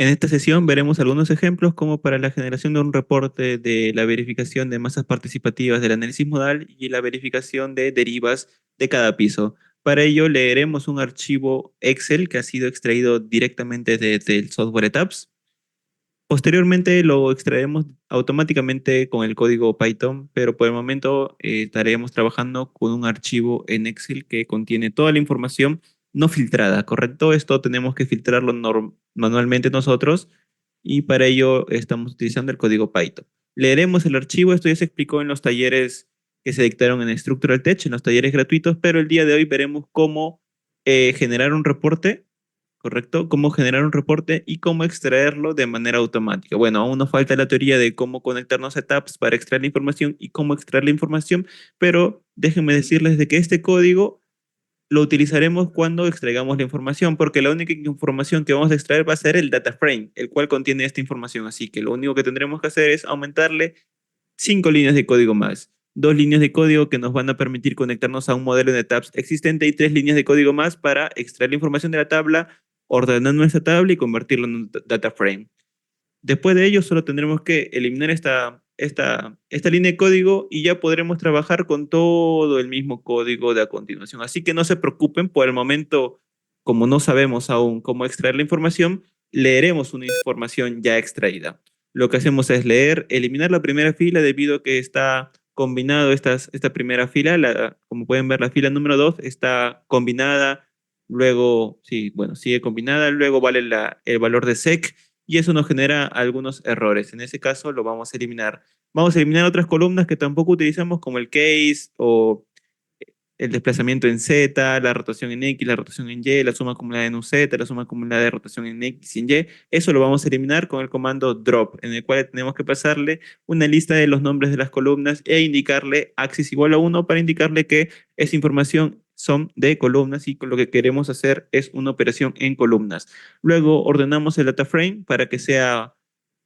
En esta sesión veremos algunos ejemplos como para la generación de un reporte de la verificación de masas participativas del análisis modal y la verificación de derivas de cada piso. Para ello leeremos un archivo Excel que ha sido extraído directamente desde el software ETABS. Posteriormente lo extraeremos automáticamente con el código Python, pero por el momento estaremos trabajando con un archivo en Excel que contiene toda la información no filtrada, ¿correcto? Esto tenemos que filtrarlo manualmente nosotros y para ello estamos utilizando el código Python. Leeremos el archivo, esto ya se explicó en los talleres que se dictaron en Structural Tech, en los talleres gratuitos, pero el día de hoy veremos cómo generar un reporte, ¿correcto? Cómo generar un reporte y cómo extraerlo de manera automática. Bueno, aún nos falta la teoría de cómo conectarnos a tabs para extraer la información y cómo extraer la información, pero déjenme decirles de que este código lo utilizaremos cuando extraigamos la información, porque la única información que vamos a extraer va a ser el data frame, el cual contiene esta información. Así que lo único que tendremos que hacer es aumentarle 5 líneas de código más. 2 líneas de código que nos van a permitir conectarnos a un modelo de tabs existente y 3 líneas de código más para extraer la información de la tabla, ordenar nuestra tabla y convertirlo en un data frame. Después de ello, solo tendremos que eliminar esta línea de código y ya podremos trabajar con todo el mismo código de a continuación. Así que no se preocupen, por el momento, como no sabemos aún cómo extraer la información, leeremos una información ya extraída. Lo que hacemos es leer, eliminar la primera fila debido a que está combinado esta primera fila. Como pueden ver, la fila número 2 está combinada, luego, sí, bueno, sigue combinada, luego vale el valor de sec y eso nos genera algunos errores. En ese caso lo vamos a eliminar. Vamos a eliminar otras columnas que tampoco utilizamos como el case o el desplazamiento en Z, la rotación en X, la rotación en Y, la suma acumulada en UZ, la suma acumulada de rotación en X y en Y. Eso lo vamos a eliminar con el comando drop, en el cual tenemos que pasarle una lista de los nombres de las columnas e indicarle axis igual a 1 para indicarle que esa información son de columnas y lo que queremos hacer es una operación en columnas. Luego ordenamos el data frame para que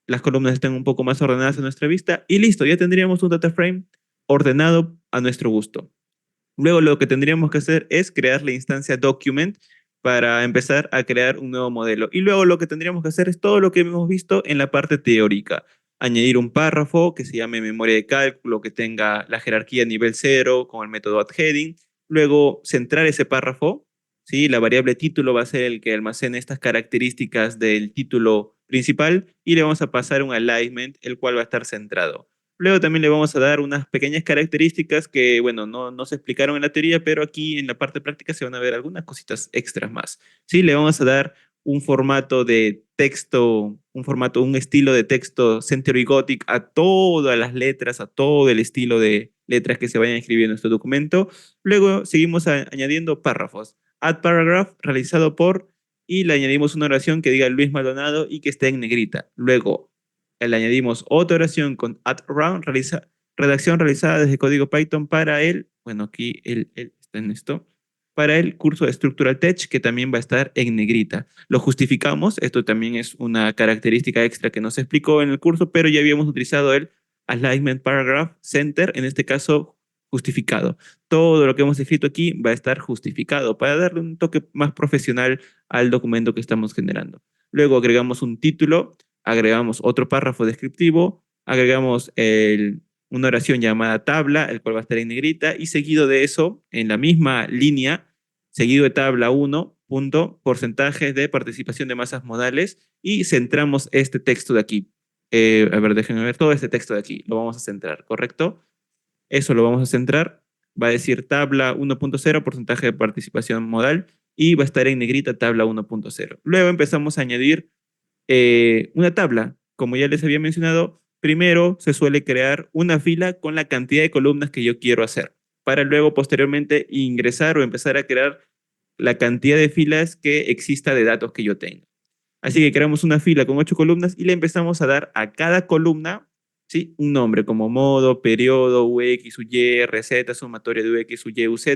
las columnas estén un poco más ordenadas a nuestra vista y listo, ya tendríamos un data frame ordenado a nuestro gusto. Luego lo que tendríamos que hacer es crear la instancia document para empezar a crear un nuevo modelo. Y luego lo que tendríamos que hacer es todo lo que hemos visto en la parte teórica. Añadir un párrafo que se llame memoria de cálculo, que tenga la jerarquía nivel 0 con el método addHeading. Luego centrar ese párrafo, ¿sí? La variable título va a ser el que almacene estas características del título principal y le vamos a pasar un alignment, el cual va a estar centrado. Luego también le vamos a dar unas pequeñas características que, bueno, no se explicaron en la teoría, pero aquí en la parte práctica se van a ver algunas cositas extras más. Sí, le vamos a dar un formato de texto, un estilo de texto Century Gothic a todas las letras, a todo el estilo de letras que se vayan a escribir en nuestro documento. Luego seguimos añadiendo párrafos. Add paragraph realizado por, y le añadimos una oración que diga Luis Maldonado y que esté en negrita. Luego le añadimos otra oración con add round, redacción realizada desde código Python para bueno, aquí él está en esto, para el curso de Structural Tech, que también va a estar en negrita. Lo justificamos, esto también es una característica extra que no se explicó en el curso, pero ya habíamos utilizado el Alignment Paragraph Center, en este caso justificado. Todo lo que hemos escrito aquí va a estar justificado para darle un toque más profesional al documento que estamos generando. Luego agregamos un título, agregamos otro párrafo descriptivo, agregamos una oración llamada tabla, el cual va a estar en negrita, y seguido de eso, en la misma línea, seguido de tabla 1, punto, porcentajes de participación de masas modales, y centramos este texto de aquí. A ver, déjenme ver todo este texto de aquí, lo vamos a centrar, ¿correcto? Eso lo vamos a centrar, va a decir tabla 1.0, porcentaje de participación modal, y va a estar en negrita tabla 1.0. Luego empezamos a añadir una tabla. Como ya les había mencionado, primero se suele crear una fila con la cantidad de columnas que yo quiero hacer, para luego posteriormente ingresar o empezar a crear la cantidad de filas que exista de datos que yo tenga. Así que creamos una fila con 8 columnas y le empezamos a dar a cada columna, ¿sí?, un nombre como modo, periodo, UX, UY, receta, sumatoria de UX, UY, UZ,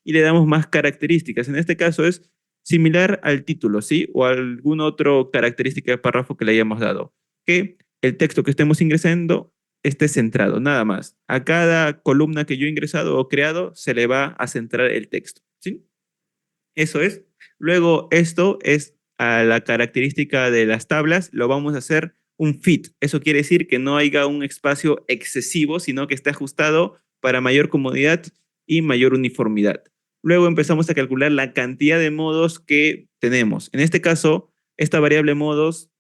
y le damos más características. En este caso es similar al título, ¿sí? O alguna otra característica de párrafo que le hayamos dado. Que el texto que estemos ingresando esté centrado, nada más. A cada columna que yo he ingresado o creado se le va a centrar el texto, ¿sí? Eso es. Luego, esto es a la característica de las tablas, lo vamos a hacer un fit. Eso quiere decir que no haya un espacio excesivo, sino que esté ajustado para mayor comodidad y mayor uniformidad. Luego empezamos a calcular la cantidad de modos que tenemos. En este caso, esta variable modos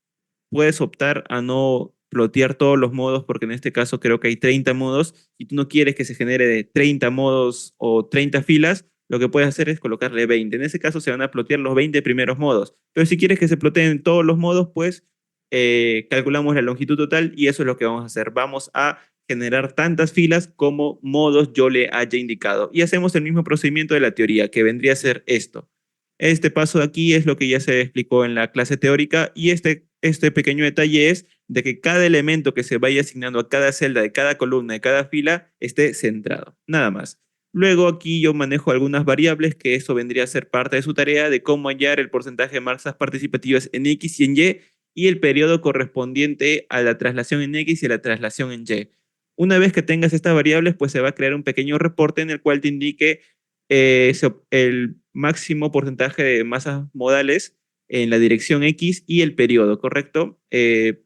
puedes optar a no plotear todos los modos, porque en este caso creo que hay 30 modos y tú no quieres que se genere de 30 modos o 30 filas, lo que puedes hacer es colocarle 20. En ese caso se van a plotear los 20 primeros modos. Pero si quieres que se ploteen todos los modos, pues calculamos la longitud total y eso es lo que vamos a hacer. Vamos a generar tantas filas como modos yo le haya indicado. Y hacemos el mismo procedimiento de la teoría, que vendría a ser esto. Este paso de aquí es lo que ya se explicó en la clase teórica y este pequeño detalle es de que cada elemento que se vaya asignando a cada celda de cada columna, de cada fila, esté centrado. Nada más. Luego aquí yo manejo algunas variables que eso vendría a ser parte de su tarea de cómo hallar el porcentaje de masas participativas en X y en Y y el periodo correspondiente a la traslación en X y a la traslación en Y. Una vez que tengas estas variables, pues se va a crear un pequeño reporte en el cual te indique el máximo porcentaje de masas modales en la dirección X y el periodo, ¿correcto?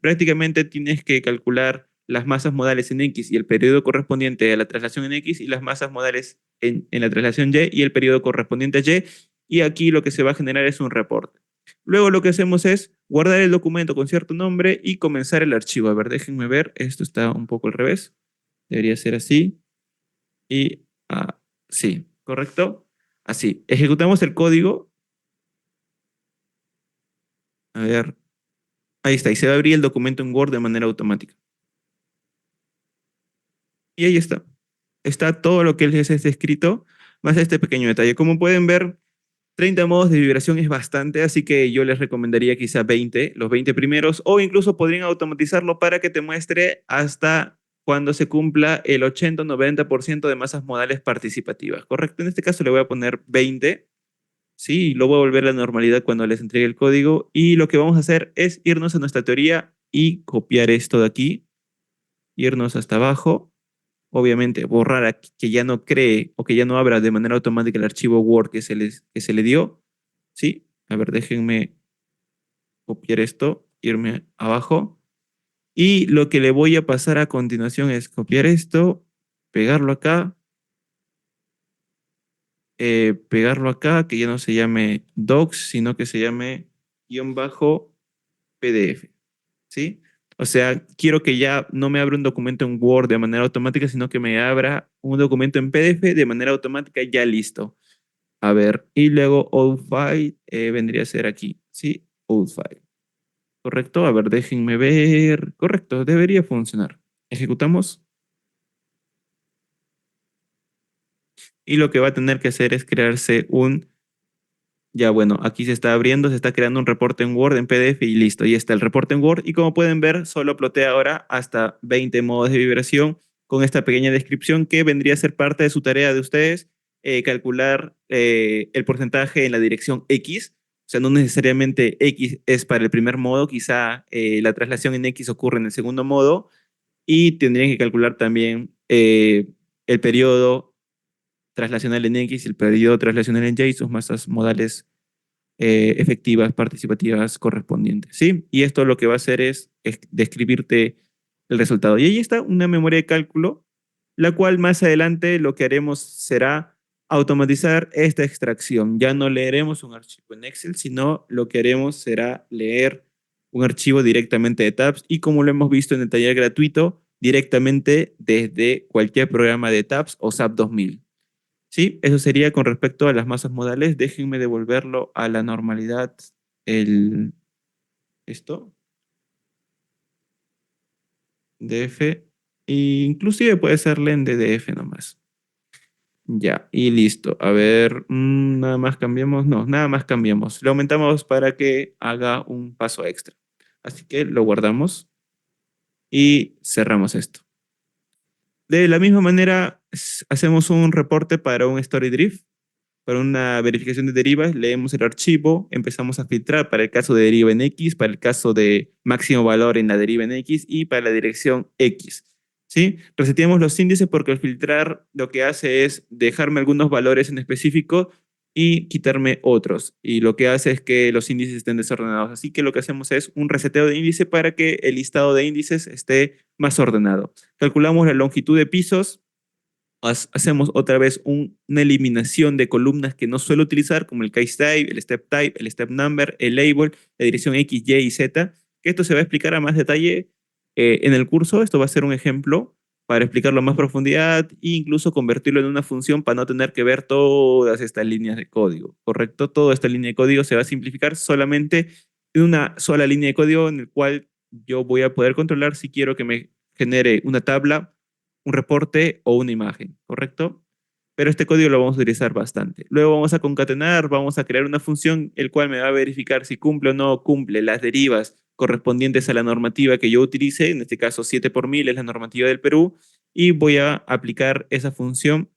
Prácticamente tienes que calcular las masas modales en X y el periodo correspondiente a la traslación en X y las masas modales en la traslación Y y el periodo correspondiente a Y. Y aquí lo que se va a generar es un reporte. Luego lo que hacemos es guardar el documento con cierto nombre y comenzar el archivo. A ver, déjenme ver, esto está un poco al revés. Debería ser así y así, ¿correcto? Así. Ejecutamos el código. A ver, ahí está. Y se va a abrir el documento en Word de manera automática. Y ahí está. Está todo lo que les he escrito, más este pequeño detalle. Como pueden ver, 30 modos de vibración es bastante, así que yo les recomendaría quizá 20, los 20 primeros, o incluso podrían automatizarlo para que te muestre hasta cuando se cumpla el 80 o 90% de masas modales participativas, ¿correcto? En este caso le voy a poner 20, ¿sí? Y lo voy a volver a la normalidad cuando les entregue el código. Y lo que vamos a hacer es irnos a nuestra teoría y copiar esto de aquí, irnos hasta abajo, obviamente borrar aquí, que ya no cree o que ya no abra de manera automática el archivo Word que se le dio, ¿sí? A ver, déjenme copiar esto, irme abajo. Y lo que le voy a pasar a continuación es copiar esto, pegarlo acá, pegarlo acá, que ya no se llame docs, sino que se llame guión bajo PDF, ¿sí? O sea, quiero que ya no me abra un documento en Word de manera automática, sino que me abra un documento en PDF de manera automática ya listo. A ver, y luego old file vendría a ser aquí, ¿sí? Old file. ¿Correcto? A ver, déjenme ver. Correcto, debería funcionar. Ejecutamos. Y lo que va a tener que hacer es crearse un... Ya bueno, aquí se está abriendo, se está creando un reporte en Word, en PDF y listo. Y está el reporte en Word. Y como pueden ver, solo plotea ahora hasta 20 modos de vibración con esta pequeña descripción que vendría a ser parte de su tarea de ustedes, calcular el porcentaje en la dirección X. O sea, no necesariamente X es para el primer modo, quizá la traslación en X ocurre en el segundo modo. Y tendrían que calcular también el periodo traslacional en X y el periodo traslacional en Y y sus masas modales efectivas, participativas correspondientes, ¿sí? Y esto lo que va a hacer es describirte el resultado. Y ahí está una memoria de cálculo, la cual más adelante lo que haremos será automatizar esta extracción. Ya no leeremos un archivo en Excel, sino lo que haremos será leer un archivo directamente de Tabs y como lo hemos visto en el taller gratuito, directamente desde cualquier programa de Tabs o SAP 2000. Sí, eso sería con respecto a las masas modales. Déjenme devolverlo a la normalidad. El, esto, DF, e inclusive puede ser len de DF nomás. Ya, y listo. A ver, nada más cambiamos. No, nada más cambiamos. Lo aumentamos para que haga un paso extra. Así que lo guardamos y cerramos esto. De la misma manera, hacemos un reporte para un story drift. Para una verificación de derivas, leemos el archivo, empezamos a filtrar para el caso de deriva en X, para el caso de máximo valor en la deriva en X y para la dirección X. ¿Sí? Reseteamos los índices porque al filtrar lo que hace es dejarme algunos valores en específico y quitarme otros. Y lo que hace es que los índices estén desordenados. Así que lo que hacemos es un reseteo de índice para que el listado de índices esté más ordenado. Calculamos la longitud de pisos, hacemos otra vez una eliminación de columnas que no suelo utilizar, como el case type, el step number, el label, la dirección X, Y y Z, que esto se va a explicar a más detalle en el curso. Esto va a ser un ejemplo para explicarlo a más profundidad e incluso convertirlo en una función para no tener que ver todas estas líneas de código, ¿correcto? Toda esta línea de código se va a simplificar solamente en una sola línea de código en el cual yo voy a poder controlar si quiero que me genere una tabla, un reporte o una imagen, ¿correcto? Pero este código lo vamos a utilizar bastante. Luego vamos a concatenar, vamos a crear una función el cual me va a verificar si cumple o no cumple las derivas correspondientes a la normativa que yo utilice, en este caso 7 por 1000 es la normativa del Perú, y voy a aplicar esa función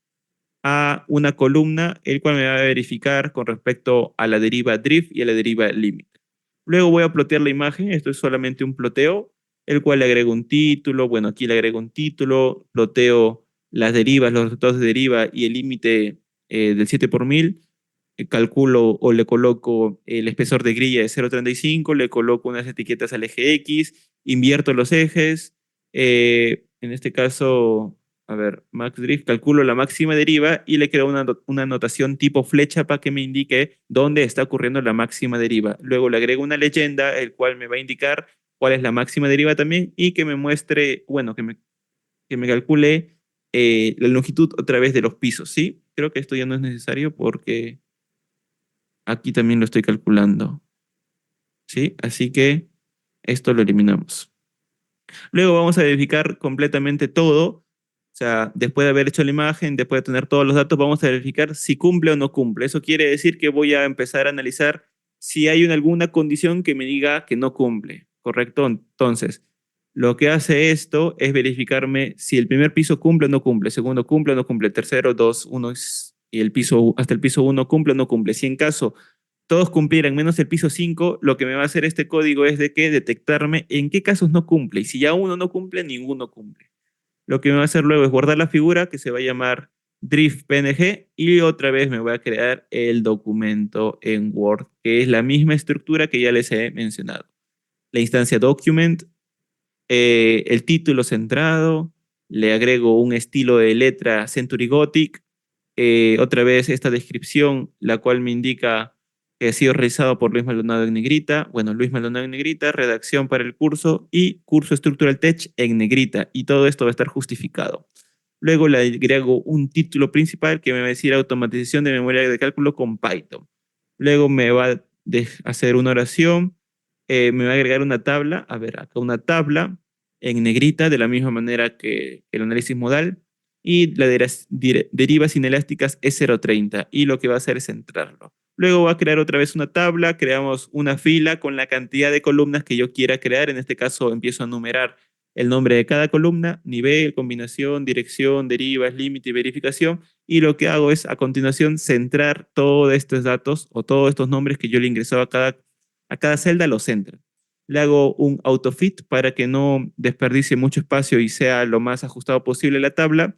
a una columna, el cual me va a verificar con respecto a la deriva drift y a la deriva limit. Luego voy a plotear la imagen, esto es solamente un ploteo, el cual le agrego un título, bueno, aquí le agrego un título, ploteo las derivas, los resultados de deriva y el límite del 7 por 1000, calculo o le coloco el espesor de grilla de 0,35, le coloco unas etiquetas al eje X, invierto los ejes, en este caso, a ver, max drift, calculo la máxima deriva y le creo una notación tipo flecha para que me indique dónde está ocurriendo la máxima deriva. Luego le agrego una leyenda, el cual me va a indicar cuál es la máxima deriva también y que me muestre, bueno, que me calcule la longitud otra vez de los pisos, ¿sí? Creo que esto ya no es necesario porque aquí también lo estoy calculando, ¿sí? Así que esto lo eliminamos. Luego vamos a verificar completamente todo. O sea, después de haber hecho la imagen, después de tener todos los datos, vamos a verificar si cumple o no cumple. Eso quiere decir que voy a empezar a analizar si hay alguna condición que me diga que no cumple, ¿correcto? Entonces, lo que hace esto es verificarme si el primer piso cumple o no cumple, segundo cumple o no cumple, tercero, dos, uno y el piso, hasta el piso uno cumple o no cumple. Si en caso todos cumplieran menos el piso 5, lo que me va a hacer este código es de que detectarme en qué casos no cumple. Y si ya uno no cumple, ninguno cumple. Lo que me va a hacer luego es guardar la figura que se va a llamar drift PNG y otra vez me voy a crear el documento en Word, que es la misma estructura que ya les he mencionado. La instancia document, el título centrado, le agrego un estilo de letra Century Gothic, otra vez esta descripción, la cual me indica que ha sido realizado por Luis Maldonado en negrita. Bueno, Luis Maldonado en negrita, redacción para el curso y curso Structural Tech en negrita. Y todo esto va a estar justificado. Luego le agrego un título principal que me va a decir automatización de memoria de cálculo con Python. Luego me va a hacer una oración, me va a agregar una tabla, a ver, acá una tabla en negrita, de la misma manera que el análisis modal, y la derivas inelásticas es 0,30 y lo que va a hacer es centrarlo. Luego va a crear otra vez una tabla, creamos una fila con la cantidad de columnas que yo quiera crear. En este caso empiezo a numerar el nombre de cada columna, nivel, combinación, dirección, derivas, límite y verificación. Y lo que hago es a continuación centrar todos estos datos o todos estos nombres que yo le ingresaba a cada celda, los centro. Le hago un autofit para que no desperdicie mucho espacio y sea lo más ajustado posible la tabla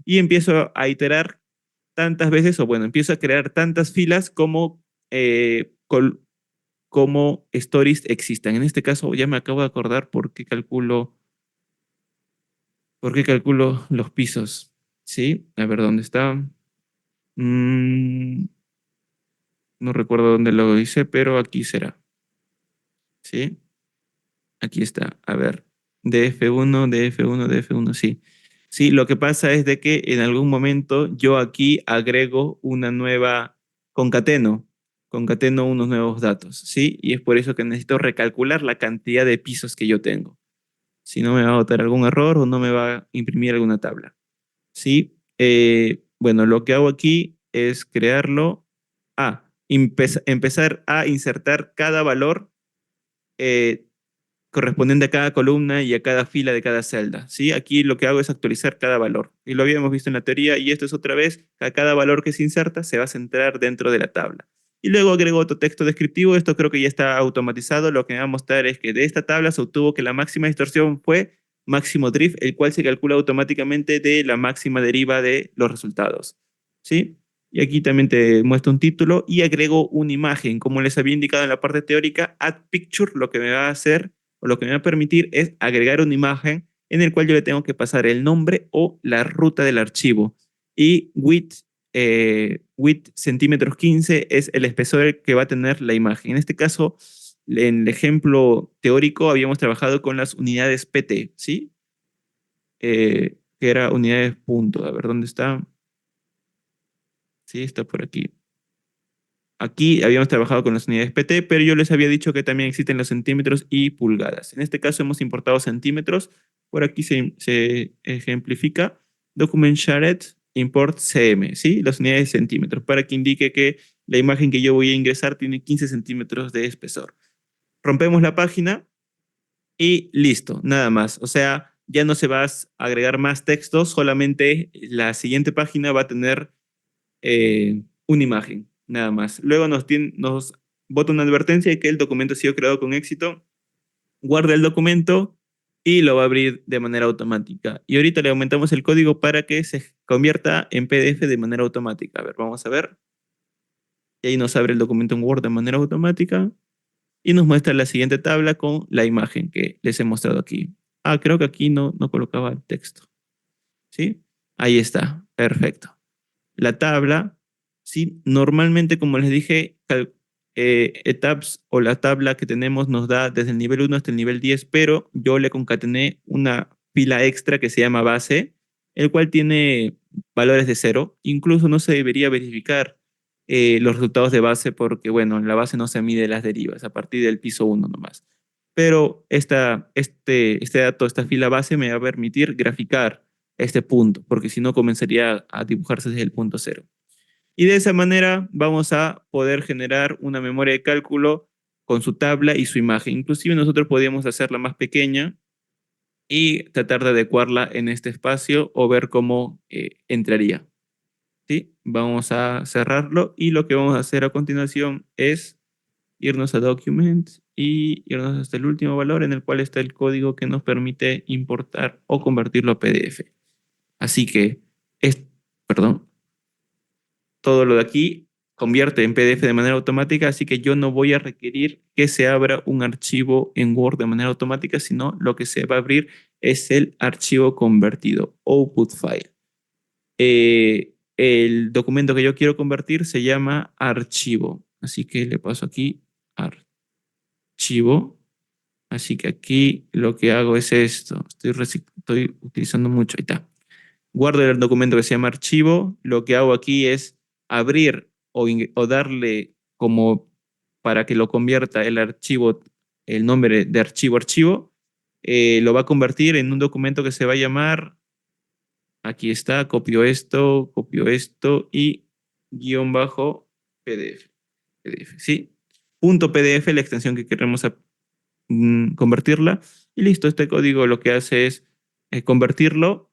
y empiezo a iterar tantas veces, o bueno, empiezo a crear tantas filas como stories existan. En este caso ya me acabo de acordar por qué calculo los pisos. ¿Sí? A ver, ¿dónde está? Mm, no recuerdo dónde lo hice, pero aquí será. ¿Sí? Aquí está. A ver. DF1, DF1, DF1, sí. Sí, lo que pasa es de que en algún momento yo aquí agrego una nueva concateno, concateno unos nuevos datos, ¿sí? Y es por eso que necesito recalcular la cantidad de pisos que yo tengo. Si no me va a botar algún error o no me va a imprimir alguna tabla, ¿sí? Bueno, lo que hago aquí es crearlo. Empezar a insertar cada valor eh, correspondiente a cada columna y a cada fila de cada celda, ¿sí? Aquí lo que hago es actualizar cada valor. Y lo habíamos visto en la teoría, y esto es otra vez, a cada valor que se inserta se va a centrar dentro de la tabla. Y luego agrego otro texto descriptivo, esto creo que ya está automatizado, lo que me va a mostrar es que de esta tabla se obtuvo que la máxima distorsión fue máximo drift, el cual se calcula automáticamente de la máxima deriva de los resultados, ¿sí? Y aquí también te muestra un título y agrego una imagen. Como les había indicado en la parte teórica, Add Picture lo que me va a hacer o lo que me va a permitir es agregar una imagen en el cual yo le tengo que pasar el nombre o la ruta del archivo. Y width centímetros 15 es el espesor que va a tener la imagen. En este caso, en el ejemplo teórico habíamos trabajado con las unidades PT, ¿sí? Que era unidades punto. A ver, ¿dónde está? Sí, está por aquí. Aquí habíamos trabajado con las unidades PT, pero yo les había dicho que también existen los centímetros y pulgadas. En este caso hemos importado centímetros. Por aquí se ejemplifica document shared import cm, ¿sí? Las unidades de centímetros, para que indique que la imagen que yo voy a ingresar tiene 15 centímetros de espesor. Rompemos la página y listo, nada más. O sea, ya no se va a agregar más texto, solamente la siguiente página va a tener una imagen, nada más. Luego nos bota una advertencia de que el documento ha sido creado con éxito, guarda el documento y lo va a abrir de manera automática. Y ahorita le aumentamos el código para que se convierta en PDF de manera automática. A ver, vamos a ver. Y ahí nos abre el documento en Word de manera automática y nos muestra la siguiente tabla con la imagen que les he mostrado aquí. Ah, creo que aquí no colocaba el texto. ¿Sí? Ahí está. Perfecto. La tabla, ¿sí? Normalmente, como les dije, ETABS o la tabla que tenemos nos da desde el nivel 1 hasta el nivel 10, pero yo le concatené una fila extra que se llama base, el cual tiene valores de cero. Incluso no se debería verificar los resultados de base porque, bueno, en la base no se mide las derivas, a partir del piso 1 nomás. Pero este dato, esta fila base me va a permitir graficar este punto, porque si no comenzaría a dibujarse desde el punto cero. Y de esa manera vamos a poder generar una memoria de cálculo con su tabla y su imagen. Inclusive nosotros podríamos hacerla más pequeña y tratar de adecuarla en este espacio o ver cómo entraría. ¿Sí? Vamos a cerrarlo y lo que vamos a hacer a continuación es irnos a Documents y irnos hasta el último valor en el cual está el código que nos permite importar o convertirlo a PDF. Así que, perdón, todo lo de aquí convierte en PDF de manera automática, así que yo no voy a requerir que se abra un archivo en Word de manera automática, sino lo que se va a abrir es el archivo convertido, output file. El documento que yo quiero convertir se llama archivo, así que le paso aquí archivo. Así que aquí lo que hago es esto. Estoy utilizando mucho. Ahí está. Guardo el documento que se llama archivo. Lo que hago aquí es abrir o darle como para que lo convierta el archivo, el nombre de archivo. Lo va a convertir en un documento que se va a llamar, aquí está, copio esto y guión bajo PDF. PDF, ¿sí? Punto PDF, la extensión que queremos convertirla y listo, este código lo que hace es convertirlo,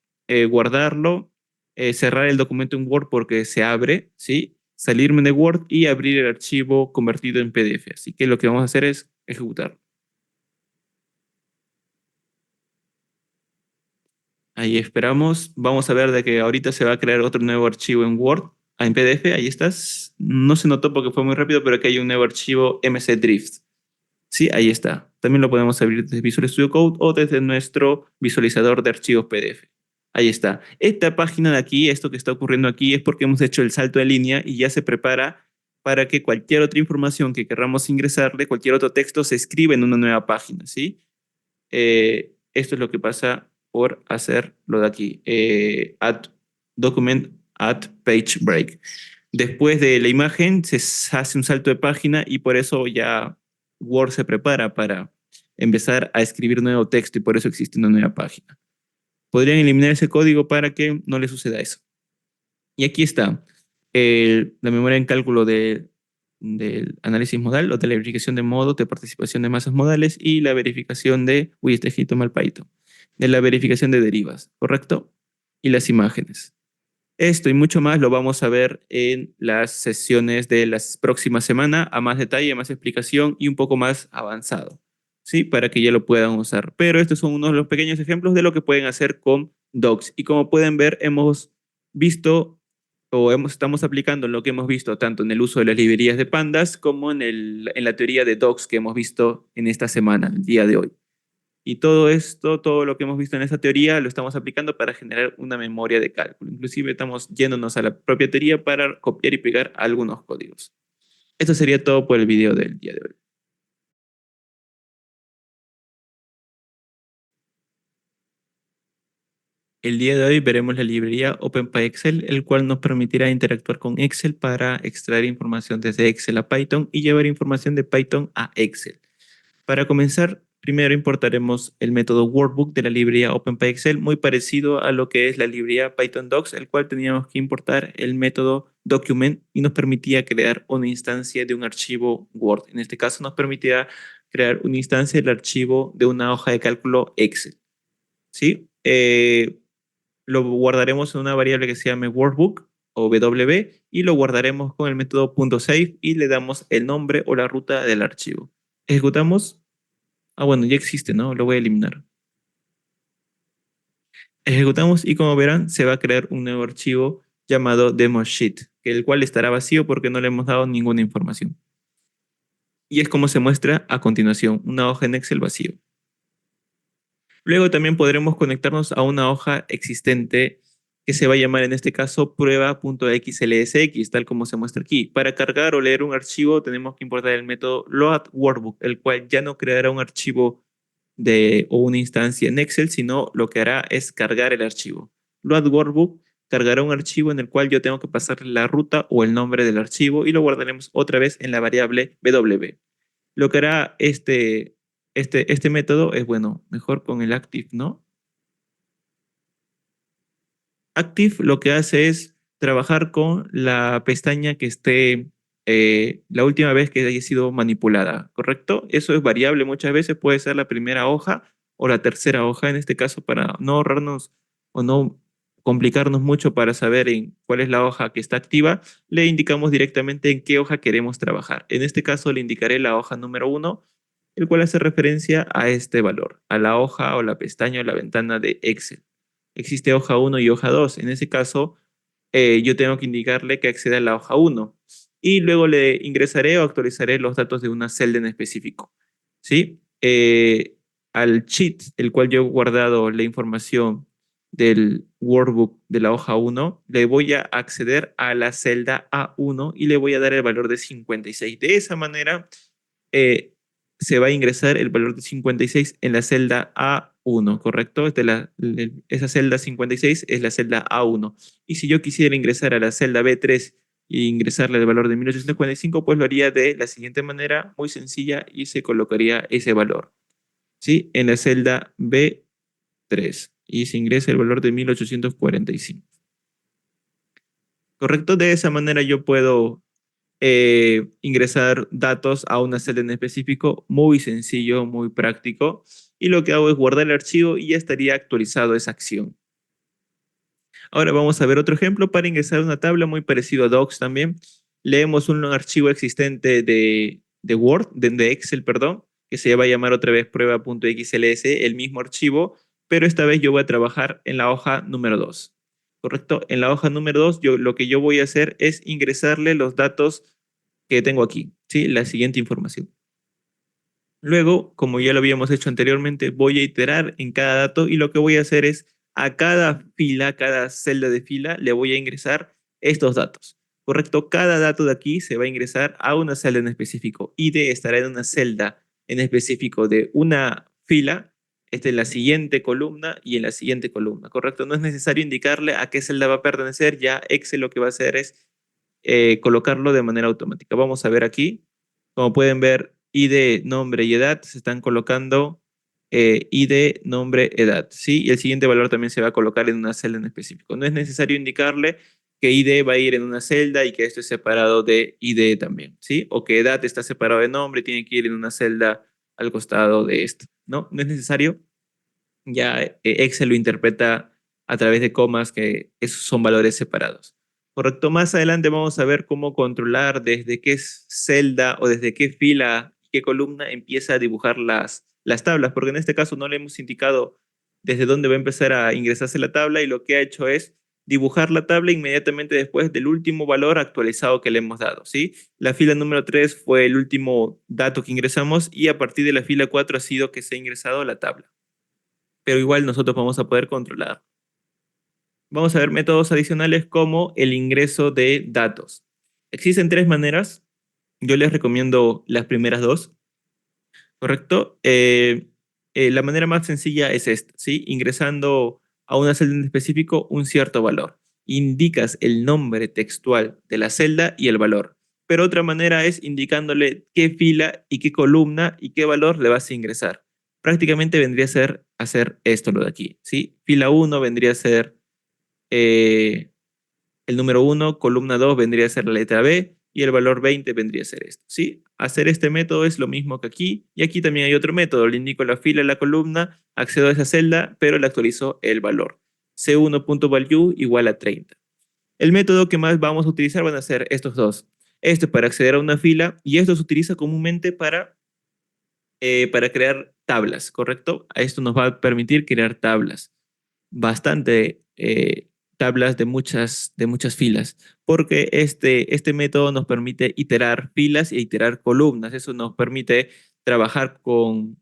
guardarlo, cerrar el documento en Word porque se abre, ¿sí? Salirme de Word y abrir el archivo convertido en PDF. Así que lo que vamos a hacer es ejecutar. Ahí esperamos. Vamos a ver de que ahorita se va a crear otro nuevo archivo en Word, en PDF. Ahí estás. No se notó porque fue muy rápido, pero aquí hay un nuevo archivo MC Drift. Sí, ahí está. También lo podemos abrir desde Visual Studio Code o desde nuestro visualizador de archivos PDF. Ahí está. Esta página de aquí, esto que está ocurriendo aquí, es porque hemos hecho el salto de línea y ya se prepara para que cualquier otra información que queramos ingresarle, cualquier otro texto, se escriba en una nueva página, ¿sí? Esto es lo que pasa por hacer lo de aquí. Add document, add page break. Después de la imagen se hace un salto de página y por eso ya Word se prepara para empezar a escribir nuevo texto y por eso existe una nueva página. Podrían eliminar ese código para que no le suceda eso. Y aquí está la memoria en cálculo del análisis modal o de la verificación de modos de participación de masas modales y la verificación de, uy, este escrito mal paito, de la verificación de derivas, ¿correcto? Y las imágenes. Esto y mucho más lo vamos a ver en las sesiones de la próxima semana a más detalle, más explicación y un poco más avanzado, ¿sí? Para que ya lo puedan usar. Pero estos son unos de los pequeños ejemplos de lo que pueden hacer con Docs. Y como pueden ver, hemos visto estamos aplicando lo que hemos visto tanto en el uso de las librerías de pandas como en la teoría de docs que hemos visto en esta semana, el día de hoy. Y todo esto, todo lo que hemos visto en esta teoría, lo estamos aplicando para generar una memoria de cálculo. Inclusive estamos yéndonos a la propia teoría para copiar y pegar algunos códigos. Esto sería todo por el video del día de hoy. El día de hoy veremos la librería OpenPyExcel, el cual nos permitirá interactuar con Excel para extraer información desde Excel a Python y llevar información de Python a Excel. Para comenzar, primero importaremos el método workbook de la librería OpenPyExcel, muy parecido a lo que es la librería Python Docs, el cual teníamos que importar el método document y nos permitía crear una instancia de un archivo Word. En este caso nos permitía crear una instancia del archivo de una hoja de cálculo Excel. ¿Sí? Lo guardaremos en una variable que se llame workbook o WB y lo guardaremos con el método .save y le damos el nombre o la ruta del archivo. Ejecutamos. Ah, bueno, ya existe, ¿no? Lo voy a eliminar. Ejecutamos y como verán, se va a crear un nuevo archivo llamado demosheet, el cual estará vacío porque no le hemos dado ninguna información. Y es como se muestra a continuación, una hoja en Excel vacío. Luego también podremos conectarnos a una hoja existente que se va a llamar en este caso prueba.xlsx, tal como se muestra aquí. Para cargar o leer un archivo tenemos que importar el método loadWorkbook, el cual ya no creará un archivo o una instancia en Excel, sino lo que hará es cargar el archivo. LoadWorkbook cargará un archivo en el cual yo tengo que pasarle la ruta o el nombre del archivo y lo guardaremos otra vez en la variable W. Lo que hará este método es, bueno, mejor con el active, ¿no? Active lo que hace es trabajar con la pestaña que esté la última vez que haya sido manipulada, ¿correcto? Eso es variable muchas veces, puede ser la primera hoja o la tercera hoja, en este caso, para no ahorrarnos o no complicarnos mucho para saber en cuál es la hoja que está activa, le indicamos directamente en qué hoja queremos trabajar. En este caso le indicaré la hoja número 1, el cual hace referencia a este valor, a la hoja o la pestaña o la ventana de Excel. Existe hoja 1 y hoja 2. En ese caso, yo tengo que indicarle que acceda a la hoja 1 y luego le ingresaré o actualizaré los datos de una celda en específico. ¿Sí? Al cheat, el cual yo he guardado la información del workbook de la hoja 1, le voy a acceder a la celda A1 y le voy a dar el valor de 56. De esa manera, eh, se va a ingresar el valor de 56 en la celda A1, ¿correcto? Esa celda 56 es la celda A1. Y si yo quisiera ingresar a la celda B3 e ingresarle el valor de 1845, pues lo haría de la siguiente manera, muy sencilla, y se colocaría ese valor, ¿sí? En la celda B3 y se ingresa el valor de 1845. ¿Correcto? De esa manera yo puedo ingresar datos a una celda en específico, muy sencillo, muy práctico. Y lo que hago es guardar el archivo y ya estaría actualizado esa acción. Ahora vamos a ver otro ejemplo para ingresar una tabla muy parecido a Docs también. Leemos un archivo existente de Word, de Excel, perdón, que se va a llamar otra vez prueba.xls, el mismo archivo, pero esta vez yo voy a trabajar en la hoja número 2. ¿Correcto? En la hoja número 2, lo que yo voy a hacer es ingresarle los datos que tengo aquí, ¿sí? La siguiente información. Luego, como ya lo habíamos hecho anteriormente, voy a iterar en cada dato y lo que voy a hacer es a cada fila, cada celda de fila, le voy a ingresar estos datos. ¿Correcto? Cada dato de aquí se va a ingresar a una celda en específico. ID estará en una celda en específico de una fila, en la siguiente columna y en la siguiente columna. ¿Correcto? No es necesario indicarle a qué celda va a pertenecer, ya Excel lo que va a hacer es colocarlo de manera automática. Vamos a ver aquí. Como pueden ver, ID, nombre y edad se están colocando ID, nombre, edad, ¿sí? Y el siguiente valor también se va a colocar en una celda en específico. No es necesario indicarle que ID va a ir en una celda y que esto es separado de ID también, ¿sí? O que edad está separado de nombre, tiene que ir en una celda al costado de esto, ¿no? No es necesario. Ya Excel lo interpreta a través de comas que esos son valores separados. Correcto, más adelante vamos a ver cómo controlar desde qué celda o desde qué fila y qué columna empieza a dibujar las tablas, porque en este caso no le hemos indicado desde dónde va a empezar a ingresarse la tabla y lo que ha hecho es dibujar la tabla inmediatamente después del último valor actualizado que le hemos dado, ¿sí? La fila número 3 fue el último dato que ingresamos y a partir de la fila 4 ha sido que se ha ingresado la tabla. Pero igual nosotros vamos a poder controlar. Vamos a ver métodos adicionales como el ingreso de datos. Existen tres maneras. Yo les recomiendo las primeras dos, ¿correcto? La manera más sencilla es esta, ¿sí? Ingresando a una celda en específico un cierto valor. Indicas el nombre textual de la celda y el valor. Pero otra manera es indicándole qué fila y qué columna y qué valor le vas a ingresar. Prácticamente vendría a ser hacer esto lo de aquí, ¿sí? Fila uno vendría a ser eh, el número uno, columna 2 vendría a ser la letra B y el valor 20 vendría a ser esto, ¿sí? Hacer este método es lo mismo que aquí y aquí también hay otro método. Le indico la fila, la columna, accedo a esa celda, pero le actualizo el valor. C1.value igual a 30. El método que más vamos a utilizar van a ser estos dos. Este para acceder a una fila y esto se utiliza comúnmente para crear tablas, ¿correcto? Esto nos va a permitir crear tablas bastante tablas de muchas filas, porque este método nos permite iterar filas e iterar columnas. Eso nos permite trabajar con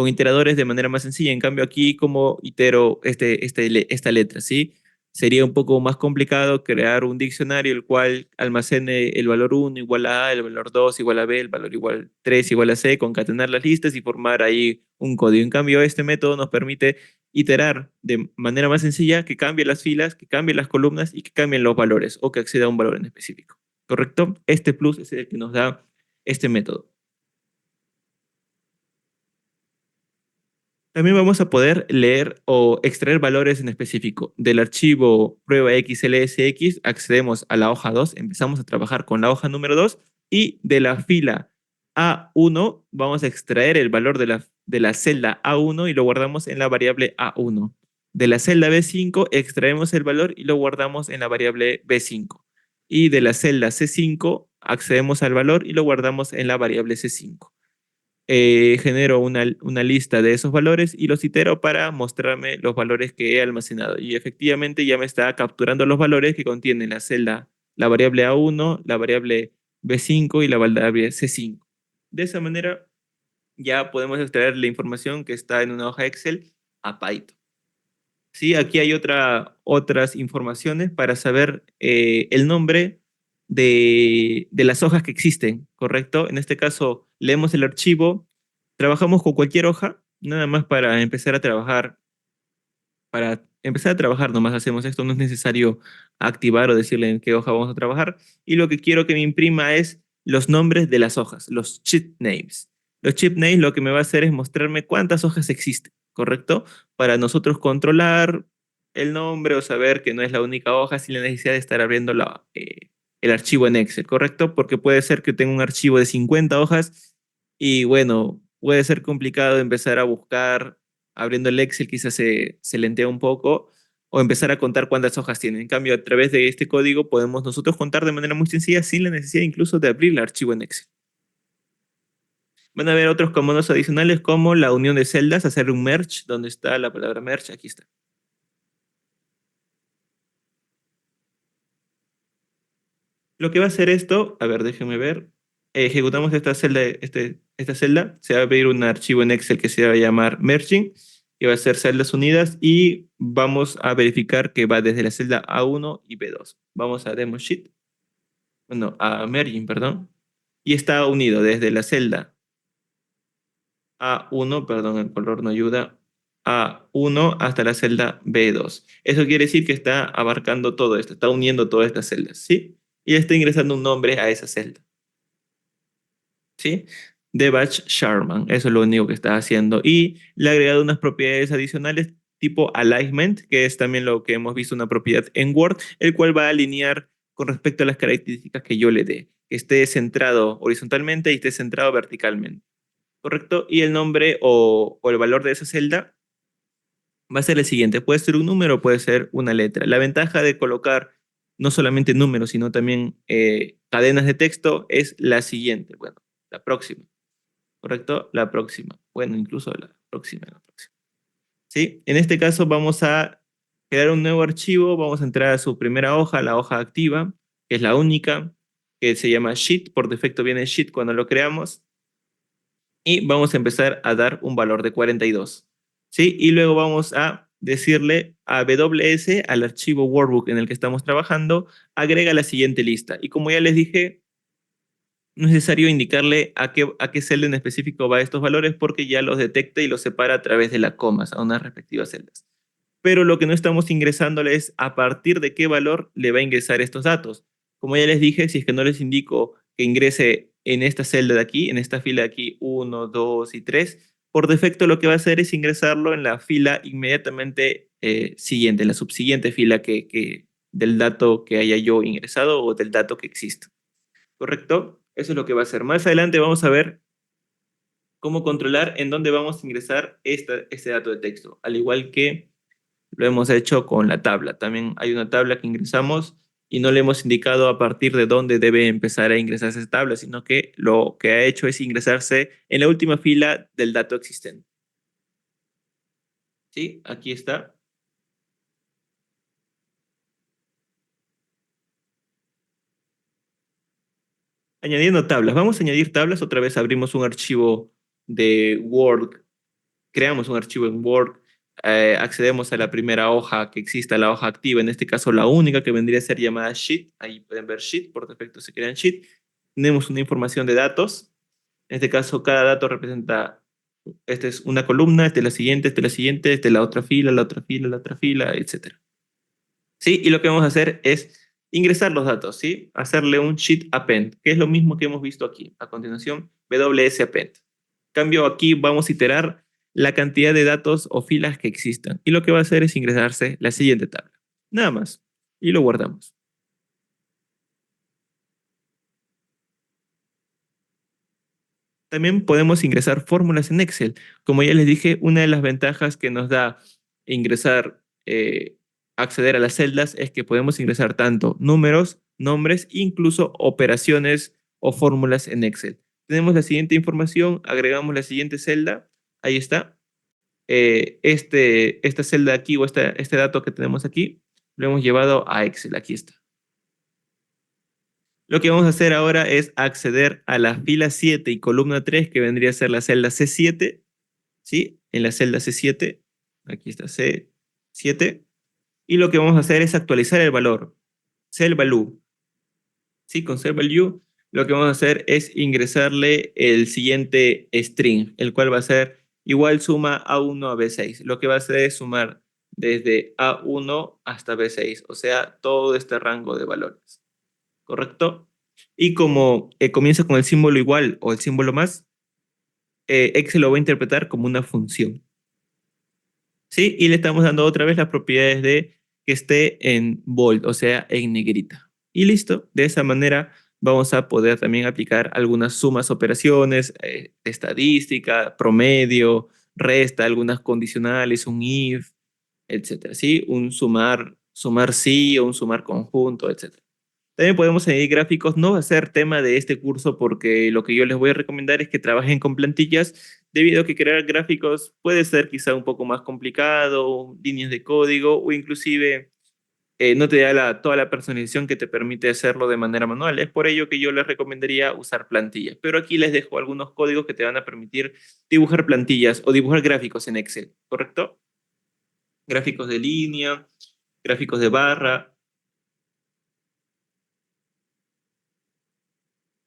iteradores de manera más sencilla. En cambio, aquí, como itero esta letra, ¿sí? Sería un poco más complicado crear un diccionario el cual almacene el valor uno igual a A, el valor 2 igual a B, el valor igual 3 igual a C, concatenar las listas y formar ahí un código. En cambio, este método nos permite iterar de manera más sencilla, que cambie las filas, que cambie las columnas y que cambien los valores o que acceda a un valor en específico. ¿Correcto? Este plus es el que nos da este método. También vamos a poder leer o extraer valores en específico. Del archivo prueba XLSX accedemos a la hoja 2, empezamos a trabajar con la hoja número 2 y de la fila A1 vamos a extraer el valor de la celda A1 y lo guardamos en la variable A1. De la celda B5 extraemos el valor y lo guardamos en la variable B5. Y de la celda C5 accedemos al valor y lo guardamos en la variable C5. Genero una lista de esos valores y los itero para mostrarme los valores que he almacenado. Y efectivamente ya me está capturando los valores que contienen la celda, la variable A1, la variable B5 y la variable C5. De esa manera ya podemos extraer la información que está en una hoja Excel a Python. Sí, aquí hay otras informaciones para saber el nombre de las hojas que existen, ¿correcto? En este caso, leemos el archivo, trabajamos con cualquier hoja, nada más para empezar a trabajar, nomás hacemos esto, no es necesario activar o decirle en qué hoja vamos a trabajar. Y lo que quiero que me imprima es los nombres de las hojas, los chip names. Los chip names lo que me va a hacer es mostrarme cuántas hojas existen, ¿correcto? Para nosotros controlar el nombre o saber que no es la única hoja sin la necesidad de estar abriendo el archivo en Excel, ¿correcto? Porque puede ser que tenga un archivo de 50 hojas y bueno, puede ser complicado empezar a buscar abriendo el Excel quizás se lentea un poco, o empezar a contar cuántas hojas tiene. En cambio, a través de este código podemos nosotros contar de manera muy sencilla sin la necesidad incluso de abrir el archivo en Excel. Van a haber otros comandos adicionales como la unión de celdas, hacer un merge, donde está la palabra merge, aquí está. Lo que va a hacer esto, a ver, déjenme ver. Ejecutamos esta celda, se va a abrir un archivo en Excel que se va a llamar merging, y va a ser celdas unidas y vamos a verificar que va desde la celda A1 y B2. Vamos a demo sheet, bueno, a merging, perdón, y está unido desde la celda A1, perdón, el color no ayuda, A1 hasta la celda B2. Eso quiere decir que está abarcando todo esto, está uniendo todas estas celdas, ¿sí? Y está ingresando un nombre a esa celda. ¿Sí? Devach Sharman, eso es lo único que está haciendo. Y le ha agregado unas propiedades adicionales tipo alignment, que es también lo que hemos visto una propiedad en Word, el cual va a alinear con respecto a las características que yo le dé, que esté centrado horizontalmente y esté centrado verticalmente, ¿correcto? Y el nombre o el valor de esa celda va a ser el siguiente, puede ser un número, puede ser una letra. La ventaja de colocar no solamente números, sino también cadenas de texto es la siguiente, bueno, la próxima. ¿Correcto? La próxima. Bueno, incluso la próxima. ¿Sí? En este caso vamos a Crear un nuevo archivo, vamos a entrar a su primera hoja, la hoja activa, que es la única, que se llama Sheet, por defecto viene Sheet cuando lo creamos, y vamos a empezar a dar un valor de 42, ¿sí? Y luego vamos a decirle a AWS, al archivo workbook en el que estamos trabajando, agrega la siguiente lista. Y como ya les dije, no es necesario indicarle a qué celda en específico va estos valores porque ya los detecta y los separa a través de las comas a unas respectivas celdas. Pero lo que no estamos ingresándole es a partir de qué valor le va a ingresar estos datos. Como ya les dije, si es que no les indico que ingrese en esta celda de aquí, en esta fila de aquí, 1, 2 y 3, por defecto lo que va a hacer es ingresarlo en la fila inmediatamente siguiente, en la subsiguiente fila del dato que haya yo ingresado o del dato que exista. ¿Correcto? Eso es lo que va a hacer. Más adelante vamos a ver cómo controlar en dónde vamos a ingresar este dato de texto, al igual que lo hemos hecho con la tabla. También hay una tabla que ingresamos y no le hemos indicado a partir de dónde debe empezar a ingresarse esa tabla, sino que lo que ha hecho es ingresarse en la última fila del dato existente. ¿Sí? Aquí está. Añadiendo tablas. Vamos a añadir tablas. Otra vez abrimos un archivo de Word, creamos un archivo en Word, accedemos a la primera hoja que exista, la hoja activa, en este caso la única que vendría a ser llamada Sheet, ahí pueden ver Sheet, por defecto se crean Sheet, tenemos una información de datos, en este caso cada dato representa, esta es una columna, esta es la siguiente, esta es la siguiente, esta es la otra fila, la otra fila, la otra fila, etcétera. ¿Sí? Y lo que vamos a hacer es ingresar los datos, ¿sí? Hacerle un sheet append, que es lo mismo que hemos visto aquí. A continuación, WS append. Cambio aquí, vamos a iterar la cantidad de datos o filas que existan. Y lo que va a hacer es ingresarse la siguiente tabla. Nada más. Y lo guardamos. También podemos ingresar fórmulas en Excel. Como ya les dije, una de las ventajas que nos da ingresar, acceder a las celdas es que podemos ingresar tanto números, nombres, incluso operaciones o fórmulas en Excel. Tenemos la siguiente información, agregamos la siguiente celda, ahí está. Esta celda aquí o este dato que tenemos aquí, lo hemos llevado a Excel, aquí está. Lo que vamos a hacer ahora es acceder a la fila 7 y columna 3, que vendría a ser la celda C7, ¿sí? En la celda C7, aquí está C7, y lo que vamos a hacer es actualizar el valor, cell value, ¿sí? Con cell value, lo que vamos a hacer es ingresarle el siguiente string, el cual va a ser igual suma A1 a B6. Lo que va a hacer es sumar desde A1 hasta B6, o sea, todo este rango de valores. ¿Correcto? Y como comienza con el símbolo igual o el símbolo más, Excel lo va a interpretar como una función. ¿Sí? Y le estamos dando otra vez las propiedades de que esté en bold, o sea, en negrita. Y listo. De esa manera vamos a poder también aplicar algunas sumas, operaciones, estadística, promedio, resta, algunas condicionales, un if, etcétera. ¿Sí? Un sumar sí o un sumar conjunto, etcétera. También podemos añadir gráficos. No va a ser tema de este curso porque lo que yo les voy a recomendar es que trabajen con plantillas, debido a que crear gráficos puede ser quizá un poco más complicado, líneas de código o inclusive no te da toda la personalización que te permite hacerlo de manera manual. Es por ello que yo les recomendaría usar plantillas. Pero aquí les dejo algunos códigos que te van a permitir dibujar plantillas o dibujar gráficos en Excel, ¿correcto? Gráficos de línea, gráficos de barra,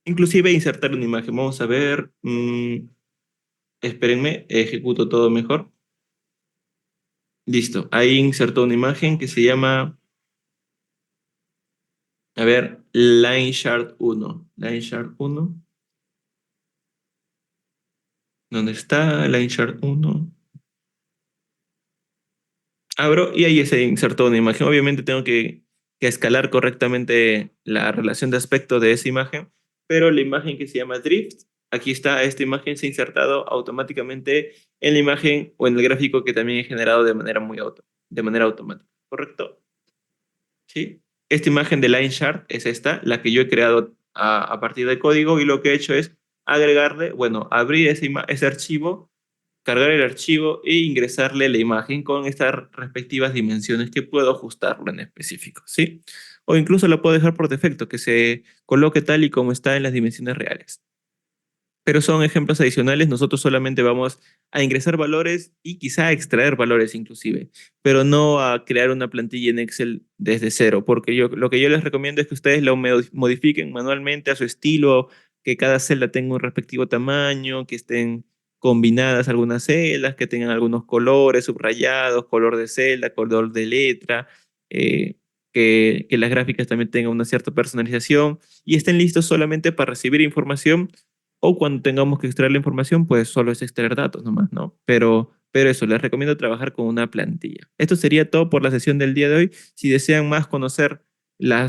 inclusive insertar una imagen. Vamos a ver. Espérenme, ejecuto todo mejor. Listo. Ahí insertó una imagen que se llama, a ver, Line Chart 1. Line Chart 1. ¿Dónde está Line Chart 1? Abro y ahí se insertó una imagen. Obviamente tengo que escalar correctamente la relación de aspecto de esa imagen, pero la imagen que se llama Drift, aquí está, esta imagen se ha insertado automáticamente en la imagen o en el gráfico que también he generado de manera automática. ¿Correcto? ¿Sí? Esta imagen de line chart es esta, la que yo he creado a partir de código, y lo que he hecho es agregarle, bueno, abrir ese archivo cargar el archivo e ingresarle la imagen con estas respectivas dimensiones que puedo ajustarlo en específico, ¿sí? O incluso lo puedo dejar por defecto, que se coloque tal y como está en las dimensiones reales. Pero son ejemplos adicionales, nosotros solamente vamos a ingresar valores y quizá a extraer valores inclusive, pero no a crear una plantilla en Excel desde cero, porque lo que yo les recomiendo es que ustedes lo modifiquen manualmente a su estilo, que cada celda tenga un respectivo tamaño, que estén combinadas algunas celdas, que tengan algunos colores subrayados, color de celda, color de letra, eh, que las gráficas también tengan una cierta personalización y estén listos solamente para recibir información o cuando tengamos que extraer la información, pues solo es extraer datos nomás, ¿no? Pero eso, les recomiendo trabajar con una plantilla. Esto sería todo por la sesión del día de hoy. Si desean más conocer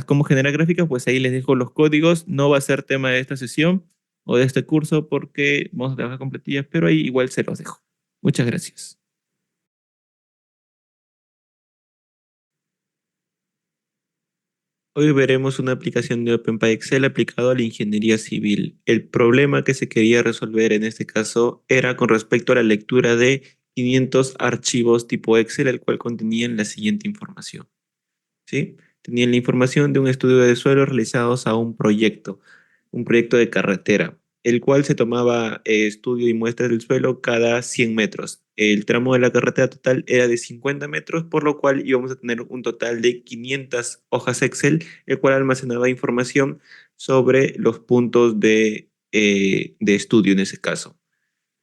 cómo generar gráficas, pues ahí les dejo los códigos. No va a ser tema de esta sesión o de este curso porque vamos a trabajar con plantillas, pero ahí igual se los dejo. Muchas gracias. Hoy veremos una aplicación de OpenPy Excel aplicado a la ingeniería civil. El problema que se quería resolver en este caso era con respecto a la lectura de 500 archivos tipo Excel, el cual contenían la siguiente información. ¿Sí? Tenían la información de un estudio de suelo realizados a un proyecto de carretera, el cual se tomaba estudio y muestras del suelo cada 100 metros. El tramo de la carretera total era de 50 metros, por lo cual íbamos a tener un total de 500 hojas Excel, el cual almacenaba información sobre los puntos de estudio en ese caso.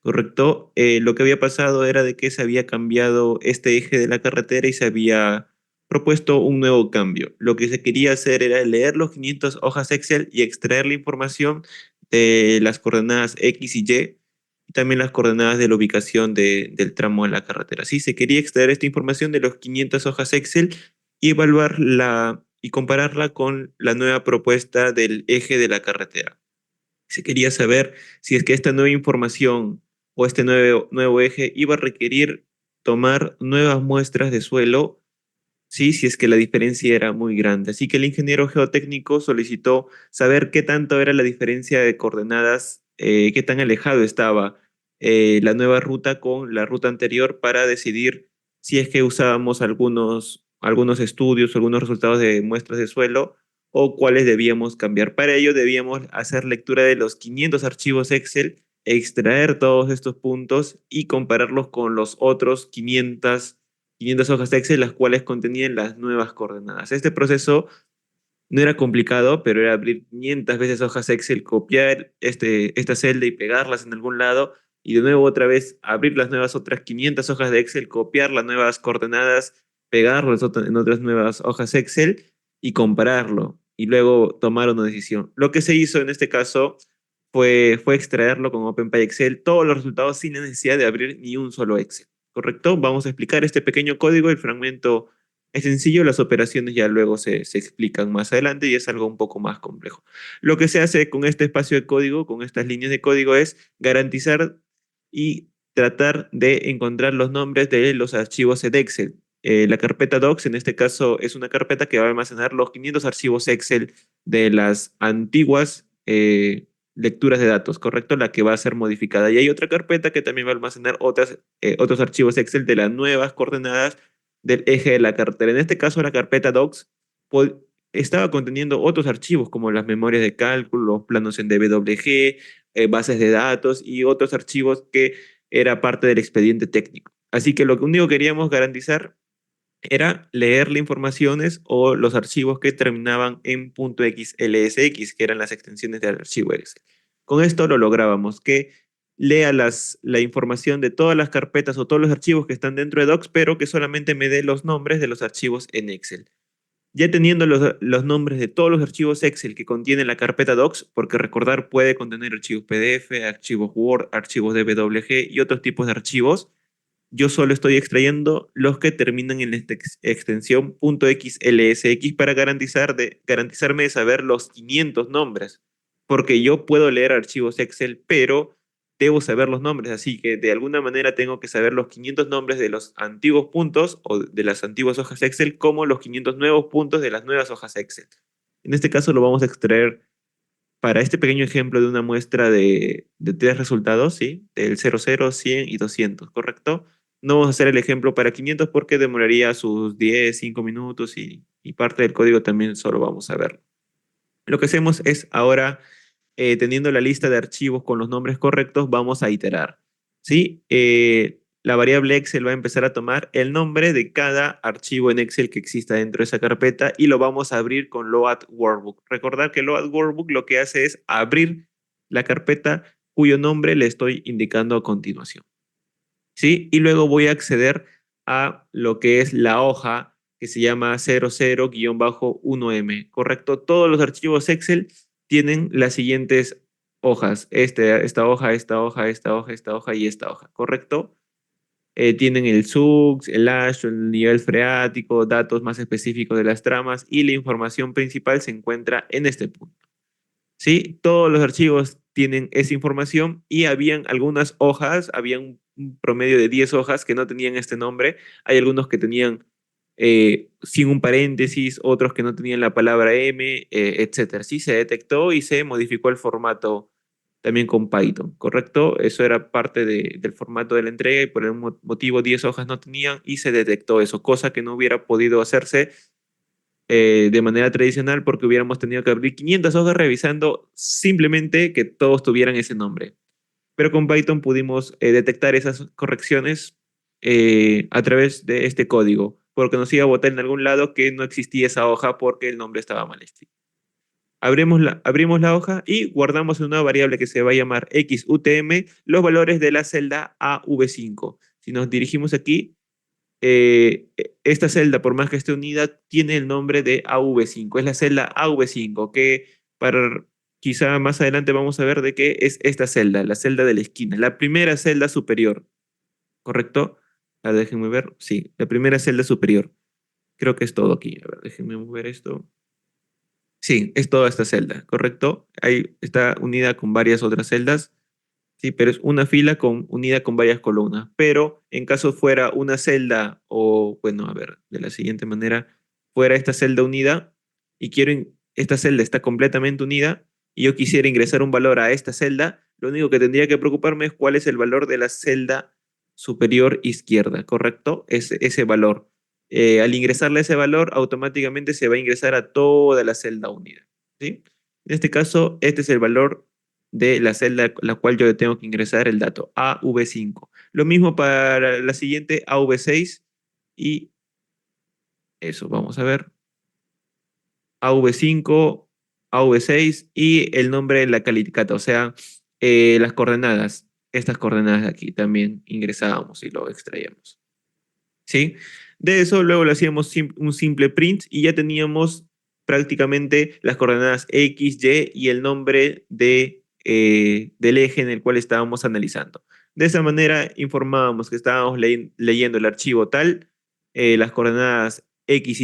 ¿Correcto? Lo que había pasado era de que se había cambiado este eje de la carretera y se había propuesto un nuevo cambio. Lo que se quería hacer era leer los 500 hojas Excel y extraer la información de las coordenadas X y también las coordenadas de la ubicación del tramo de la carretera. Sí, se quería extraer esta información de los 500 hojas Excel y evaluarla y compararla con la nueva propuesta del eje de la carretera. Se quería saber si es que esta nueva información o este nuevo eje iba a requerir tomar nuevas muestras de suelo, sí, si es que la diferencia era muy grande. Así que el ingeniero geotécnico solicitó saber qué tanto era la diferencia de coordenadas, qué tan alejado estaba la nueva ruta con la ruta anterior para decidir si es que usábamos algunos estudios, algunos resultados de muestras de suelo o cuáles debíamos cambiar. Para ello debíamos hacer lectura de los 500 archivos Excel, extraer todos estos puntos y compararlos con los otros 500 hojas Excel, las cuales contenían las nuevas coordenadas. Este proceso no era complicado, pero era abrir 500 veces hojas Excel, copiar esta celda y pegarlas en algún lado, y de nuevo otra vez abrir las nuevas otras 500 hojas de Excel, copiar las nuevas coordenadas, pegarlas en otras nuevas hojas Excel y compararlo, y luego tomar una decisión. Lo que se hizo en este caso fue extraerlo con OpenPy Excel, todos los resultados sin necesidad de abrir ni un solo Excel. ¿Correcto? Vamos a explicar este pequeño código, el fragmento es sencillo, las operaciones ya luego se explican más adelante y es algo un poco más complejo. Lo que se hace con este espacio de código, con estas líneas de código, es garantizar y tratar de encontrar los nombres de los archivos en Excel. La carpeta docs, en este caso, es una carpeta que va a almacenar los 500 archivos Excel de las antiguas lecturas de datos, ¿correcto? La que va a ser modificada. Y hay otra carpeta que también va a almacenar otros archivos Excel de las nuevas coordenadas del eje de la cartera. En este caso, la carpeta docs estaba conteniendo otros archivos como las memorias de cálculo, planos en DWG, bases de datos y otros archivos que era parte del expediente técnico. Así que lo único que queríamos garantizar era leer las informaciones o los archivos que terminaban en .xlsx, que eran las extensiones del archivo Excel. Con esto lo lográbamos, que lea la información de todas las carpetas o todos los archivos que están dentro de Docs, pero que solamente me dé los nombres de los archivos en Excel. Ya teniendo los nombres de todos los archivos Excel que contiene la carpeta Docs, porque recordar puede contener archivos PDF, archivos Word, archivos DWG y otros tipos de archivos, yo solo estoy extrayendo los que terminan en la extensión .xlsx para garantizarme de saber los 500 nombres, porque yo puedo leer archivos Excel, pero debo saber los nombres, así que de alguna manera tengo que saber los 500 nombres de los antiguos puntos o de las antiguas hojas Excel como los 500 nuevos puntos de las nuevas hojas Excel. En este caso lo vamos a extraer para este pequeño ejemplo de una muestra de tres resultados, ¿sí? Del 00, 100 y 200, ¿correcto? No vamos a hacer el ejemplo para 500 porque demoraría sus 10, 5 minutos y parte del código también solo vamos a ver. Lo que hacemos es ahora, teniendo la lista de archivos con los nombres correctos, vamos a iterar, ¿sí? La variable Excel va a empezar a tomar el nombre de cada archivo en Excel que exista dentro de esa carpeta y lo vamos a abrir con Load Workbook. Recordar que Load Workbook lo que hace es abrir la carpeta cuyo nombre le estoy indicando a continuación, ¿sí? Y luego voy a acceder a lo que es la hoja que se llama 00-1M, ¿correcto? Todos los archivos Excel tienen las siguientes hojas, esta hoja, esta hoja, esta hoja, esta hoja y esta hoja, ¿correcto? Tienen el SUX, el hash, el nivel freático, datos más específicos de las tramas y la información principal se encuentra en este punto. ¿Sí? Todos los archivos tienen esa información y habían algunas hojas, había un promedio de 10 hojas que no tenían este nombre. Hay algunos que tenían sin un paréntesis, otros que no tenían la palabra M, etcétera. Sí, se detectó y se modificó el formato también con Python, ¿correcto? Eso era parte del formato de la entrega y por el motivo 10 hojas no tenían y se detectó eso, cosa que no hubiera podido hacerse de manera tradicional porque hubiéramos tenido que abrir 500 hojas revisando simplemente que todos tuvieran ese nombre. Pero con Python pudimos detectar esas correcciones a través de este código, porque nos iba a botar en algún lado que no existía esa hoja porque el nombre estaba mal escrito. Abrimos la hoja y guardamos en una variable que se va a llamar XUTM los valores de la celda AV5. Si nos dirigimos aquí, esta celda, por más que esté unida, tiene el nombre de AV5. Es la celda AV5, que para quizá más adelante vamos a ver de qué es esta celda, la celda de la esquina, la primera celda superior, ¿correcto? A ver, déjenme ver. Sí, la primera celda superior. Creo que es todo aquí. A ver, déjenme mover esto. Sí, es toda esta celda, ¿correcto? Ahí está unida con varias otras celdas. Sí, pero es una fila unida con varias columnas. Pero en caso fuera una celda, o bueno, a ver, de la siguiente manera, fuera esta celda unida y esta celda está completamente unida y yo quisiera ingresar un valor a esta celda, lo único que tendría que preocuparme es cuál es el valor de la celda superior izquierda, ¿correcto? Ese valor. Al ingresarle ese valor, automáticamente se va a ingresar a toda la celda unida, ¿sí? En este caso, este es el valor de la celda a la cual yo le tengo que ingresar el dato, AV5. Lo mismo para la siguiente, AV6, y eso, vamos a ver, AV5, AV6 y el nombre de la calificata, o sea, las coordenadas, estas coordenadas de aquí también ingresábamos y lo extraíamos, ¿sí? De eso luego le hacíamos un simple print y ya teníamos prácticamente las coordenadas X, Y y el nombre del eje en el cual estábamos analizando. De esa manera informábamos que estábamos leyendo el archivo tal, las coordenadas X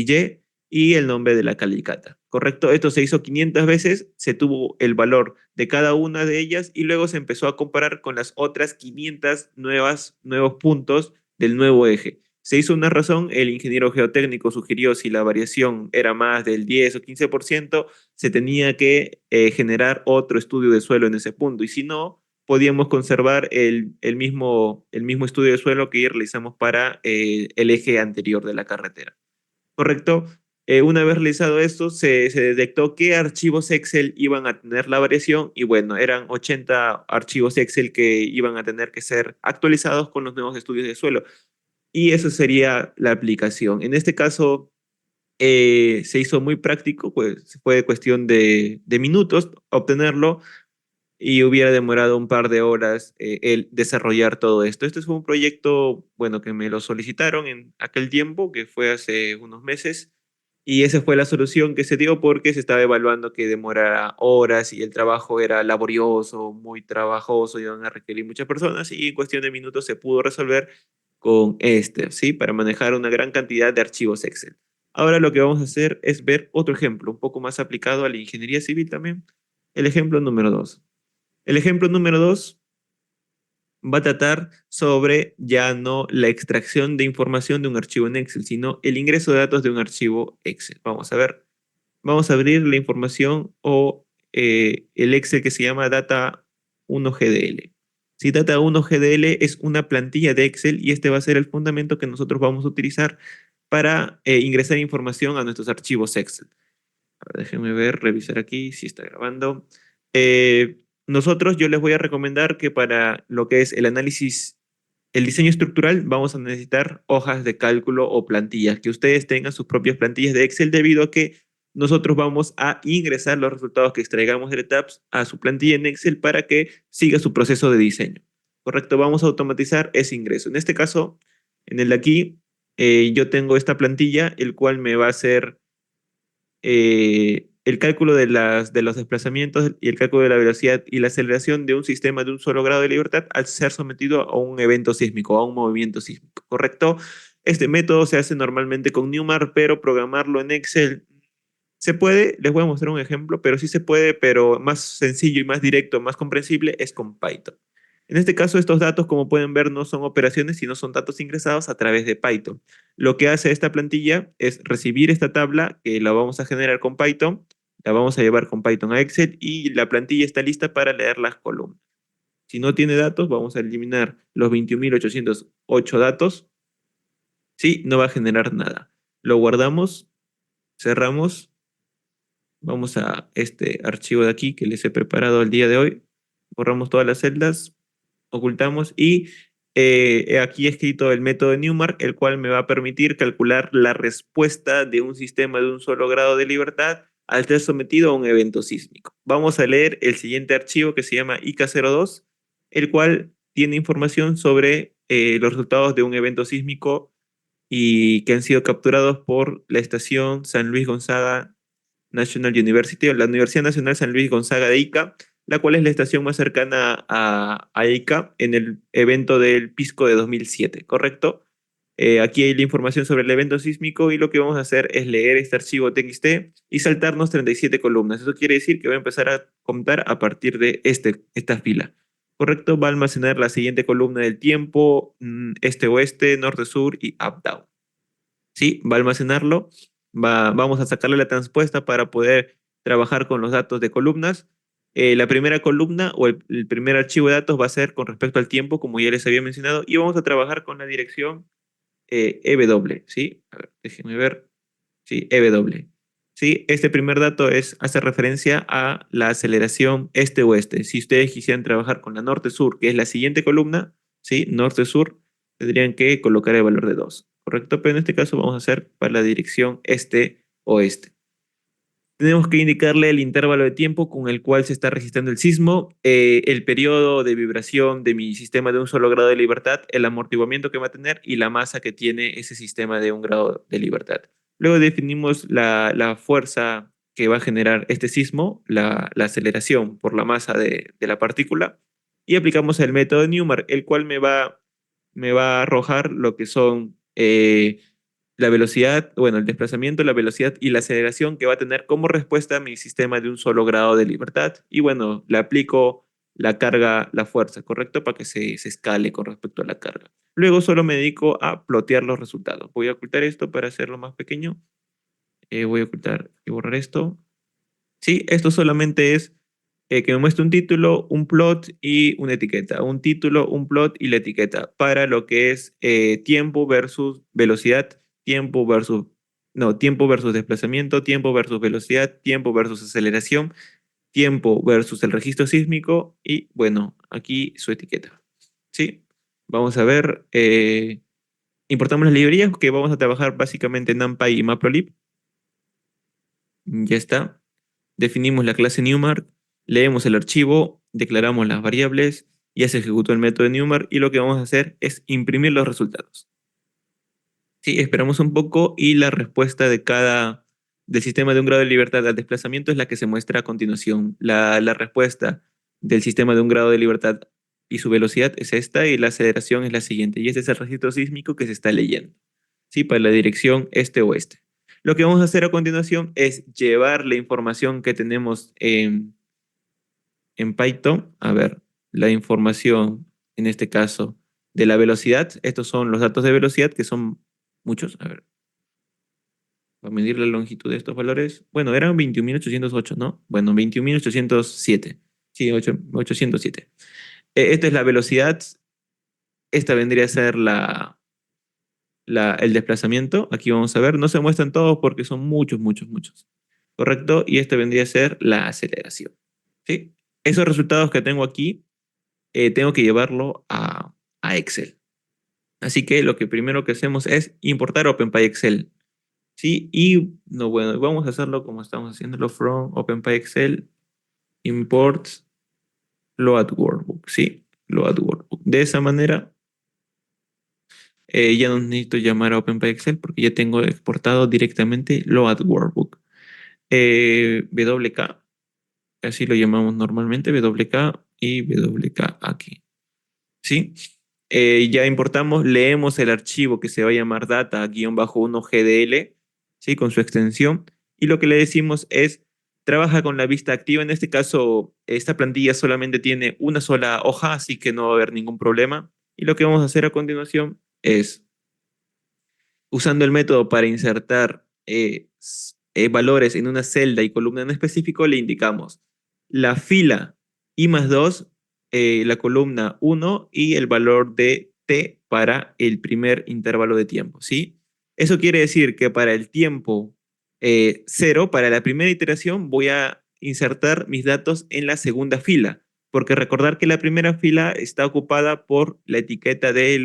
y el nombre de la calicata. ¿Correcto? Esto se hizo 500 veces, se tuvo el valor de cada una de ellas y luego se empezó a comparar con las otras 500 nuevos puntos del nuevo eje. Se hizo una razón, el ingeniero geotécnico sugirió si la variación era más del 10 o 15%, se tenía que generar otro estudio de suelo en ese punto, y si no, podíamos conservar el mismo estudio de suelo que realizamos para el eje anterior de la carretera. ¿Correcto? Una vez realizado esto, se detectó qué archivos Excel iban a tener la variación y bueno, eran 80 archivos Excel que iban a tener que ser actualizados con los nuevos estudios de suelo. Y eso sería la aplicación. En este caso, se hizo muy práctico, pues fue cuestión de minutos obtenerlo y hubiera demorado un par de horas el desarrollar todo esto. Este fue un proyecto, bueno, que me lo solicitaron en aquel tiempo, que fue hace unos meses, y esa fue la solución que se dio porque se estaba evaluando que demorara horas y el trabajo era laborioso, muy trabajoso, iban a requerir muchas personas y en cuestión de minutos se pudo resolver con este, ¿sí? Para manejar una gran cantidad de archivos Excel. Ahora lo que vamos a hacer es ver otro ejemplo, un poco más aplicado a la ingeniería civil también. El ejemplo número 2. El ejemplo número 2 va a tratar sobre ya no la extracción de información de un archivo en Excel, sino el ingreso de datos de un archivo Excel. Vamos a ver, vamos a abrir la información o el Excel que se llama Data 1GDL. Si Data 1GDL es una plantilla de Excel y este va a ser el fundamento que nosotros vamos a utilizar para ingresar información a nuestros archivos Excel. A ver, déjenme ver, revisar aquí si está grabando. Yo les voy a recomendar que para lo que es el análisis, el diseño estructural, vamos a necesitar hojas de cálculo o plantillas, que ustedes tengan sus propias plantillas de Excel debido a que nosotros vamos a ingresar los resultados que extraigamos de TAPS a su plantilla en Excel para que siga su proceso de diseño. Correcto, vamos a automatizar ese ingreso. En este caso, en el de aquí, yo tengo esta plantilla, el cual me va a hacer el cálculo de los desplazamientos y el cálculo de la velocidad y la aceleración de un sistema de un solo grado de libertad al ser sometido a un evento sísmico, a un movimiento sísmico, ¿correcto? Este método se hace normalmente con Newmark, pero programarlo en Excel se puede, les voy a mostrar un ejemplo, pero sí se puede, pero más sencillo y más directo, más comprensible es con Python. En este caso, estos datos, como pueden ver, no son operaciones, sino son datos ingresados a través de Python. Lo que hace esta plantilla es recibir esta tabla, que la vamos a generar con Python, la vamos a llevar con Python a Excel y la plantilla está lista para leer las columnas. Si no tiene datos, vamos a eliminar los 21.808 datos. Sí, no va a generar nada. Lo guardamos, cerramos. Vamos a este archivo de aquí que les he preparado el día de hoy. Borramos todas las celdas, ocultamos y he aquí escrito el método de Newmark, el cual me va a permitir calcular la respuesta de un sistema de un solo grado de libertad al ser sometido a un evento sísmico. Vamos a leer el siguiente archivo que se llama IK02, el cual tiene información sobre los resultados de un evento sísmico y que han sido capturados por la estación San Luis Gonzaga National University, o la Universidad Nacional San Luis Gonzaga de Ica, la cual es la estación más cercana a Ica en el evento del Pisco de 2007, ¿correcto? Aquí hay la información sobre el evento sísmico y lo que vamos a hacer es leer este archivo TXT y saltarnos 37 columnas. Eso quiere decir que voy a empezar a contar a partir de esta fila. ¿Correcto? Va a almacenar la siguiente columna del tiempo, este-oeste, norte-sur y up-down. ¿Sí? Va a almacenarlo, vamos a sacarle la transpuesta para poder trabajar con los datos de columnas. La primera columna o el primer archivo de datos va a ser con respecto al tiempo, como ya les había mencionado, y vamos a trabajar con la dirección EW, ¿sí? A ver, déjenme ver. Sí, EW. Sí, este primer dato hace referencia a la aceleración este-oeste. Si ustedes quisieran trabajar con la norte-sur, que es la siguiente columna, ¿sí? Norte-sur, tendrían que colocar el valor de 2, ¿correcto? Pero en este caso vamos a hacer para la dirección este-oeste. Tenemos que indicarle el intervalo de tiempo con el cual se está registrando el sismo, el periodo de vibración de mi sistema de un solo grado de libertad, el amortiguamiento que va a tener y la masa que tiene ese sistema de un grado de libertad. Luego definimos la fuerza que va a generar este sismo, la aceleración por la masa de la partícula, y aplicamos el método de Newmark, el cual me va a arrojar lo que son la velocidad, bueno, el desplazamiento, la velocidad y la aceleración que va a tener como respuesta a mi sistema de un solo grado de libertad. Y bueno, le aplico la carga, la fuerza, ¿correcto? Para que se escale con respecto a la carga. Luego solo me dedico a plotear los resultados. Voy a ocultar esto para hacerlo más pequeño. Voy a ocultar y borrar esto. Sí, esto solamente es que me muestre un título, un plot y una etiqueta. Un título, un plot y la etiqueta para lo que es tiempo versus velocidad, tiempo versus, no, tiempo versus desplazamiento, tiempo versus velocidad, tiempo versus aceleración, tiempo versus el registro sísmico y bueno, aquí su etiqueta. ¿Sí? Vamos a ver, importamos las librerías que vamos a trabajar básicamente en NumPy y Matplotlib. Ya está. Definimos la clase Newmark, leemos el archivo, declaramos las variables, ya se ejecutó el método de Newmark y lo que vamos a hacer es imprimir los resultados. Sí, esperamos un poco y la respuesta del sistema de un grado de libertad al desplazamiento es la que se muestra a continuación. La respuesta del sistema de un grado de libertad y su velocidad es esta y la aceleración es la siguiente. Y este es el registro sísmico que se está leyendo. Sí, para la dirección este-oeste. Lo que vamos a hacer a continuación es llevar la información que tenemos en Python, a ver, la información, en este caso, de la velocidad. Estos son los datos de velocidad, que son muchos. A ver, para medir la longitud de estos valores. Bueno, eran 21.808, ¿no? Bueno, 21.807. Sí, 807. Esta es la velocidad. Esta vendría a ser el desplazamiento. Aquí vamos a ver. No se muestran todos porque son muchos, muchos, muchos. ¿Correcto? Y esta vendría a ser la aceleración. ¿Sí? Esos resultados que tengo aquí, tengo que llevarlo a Excel. Así que lo que primero que hacemos es importar OpenPy Excel. ¿Sí? Y no, bueno, vamos a hacerlo como estamos haciéndolo from OpenPy Excel, import load workbook. ¿Sí? Load workbook. De esa manera, ya no necesito llamar a OpenPy Excel porque ya tengo exportado directamente load workbook. WK, así lo llamamos normalmente, WK y WK aquí. ¿Sí? Ya importamos, leemos el archivo que se va a llamar data-1gdl, ¿sí? Con su extensión, y lo que le decimos es, trabaja con la vista activa. En este caso, esta plantilla solamente tiene una sola hoja, así que no va a haber ningún problema. Y lo que vamos a hacer a continuación es, usando el método para insertar valores en una celda y columna en específico, le indicamos la fila I+2, la columna 1 y el valor de t para el primer intervalo de tiempo, ¿sí? Eso quiere decir que para el tiempo 0, para la primera iteración, voy a insertar mis datos en la segunda fila, porque recordar que la primera fila está ocupada por la etiqueta de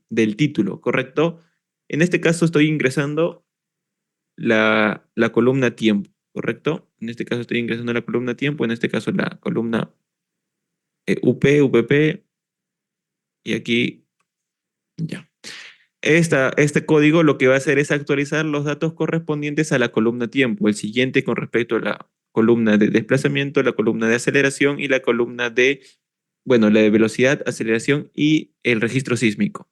del título, ¿correcto? En este caso estoy ingresando la columna tiempo, ¿correcto? En este caso estoy ingresando la columna tiempo, en este caso la columna UP, y aquí ya. Este código lo que va a hacer es actualizar los datos correspondientes a la columna tiempo, el siguiente con respecto a la columna de desplazamiento, la columna de aceleración y la columna de, bueno, la de velocidad, aceleración y el registro sísmico.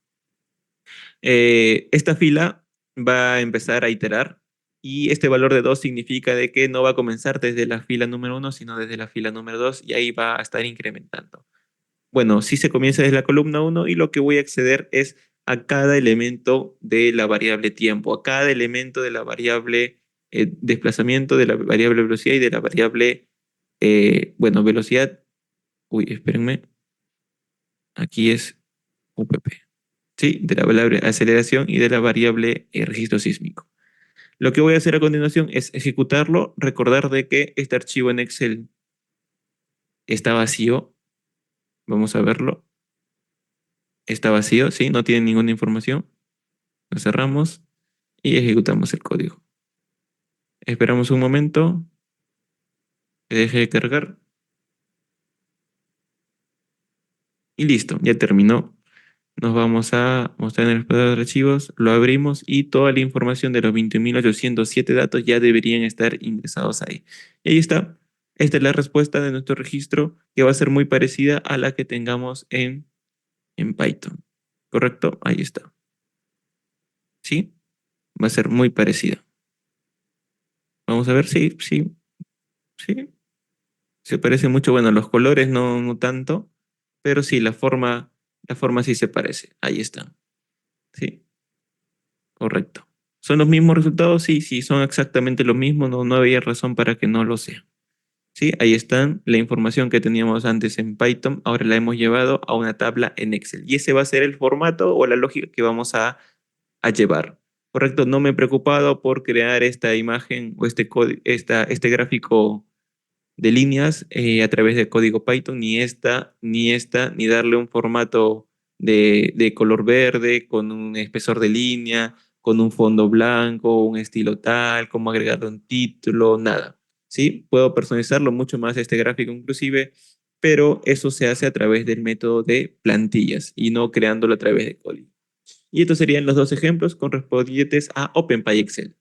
Esta fila va a empezar a iterar y este valor de 2 significa de que no va a comenzar desde la fila número 1, sino desde la fila número 2 y ahí va a estar incrementando. Bueno, sí se comienza desde la columna 1 y lo que voy a acceder es a cada elemento de la variable tiempo, a cada elemento de la variable desplazamiento, de la variable velocidad y de la variable, bueno, velocidad. Uy, espérenme. Aquí es UPP. Sí, de la variable aceleración y de la variable registro sísmico. Lo que voy a hacer a continuación es ejecutarlo, recordar de que este archivo en Excel está vacío. Vamos a verlo. Está vacío, sí, no tiene ninguna información. Lo cerramos y ejecutamos el código. Esperamos un momento, que deje de cargar y listo, ya terminó. Nos vamos a mostrar en el explorador de archivos, lo abrimos y toda la información de los 20.807 datos ya deberían estar ingresados ahí. Y ahí está. Esta es la respuesta de nuestro registro que va a ser muy parecida a la que tengamos en Python. ¿Correcto? Ahí está. ¿Sí? Va a ser muy parecida. Vamos a ver, sí, sí, sí. Se parece mucho. Bueno, los colores no, no tanto, pero sí, la forma sí se parece. Ahí está. Sí, correcto. ¿Son los mismos resultados? Sí, sí, son exactamente los mismos. No, no había razón para que no lo sean. Sí, ahí están la información que teníamos antes en Python. Ahora la hemos llevado a una tabla en Excel. Y ese va a ser el formato o la lógica que vamos a llevar. Correcto, no me he preocupado por crear esta imagen o este gráfico de líneas a través de código Python, ni darle un formato de color verde con un espesor de línea, con un fondo blanco, un estilo tal, como agregar un título, nada. ¿Sí? Puedo personalizarlo mucho más este gráfico inclusive, pero eso se hace a través del método de plantillas y no creándolo a través de código. Y estos serían los dos ejemplos correspondientes a OpenPy Excel.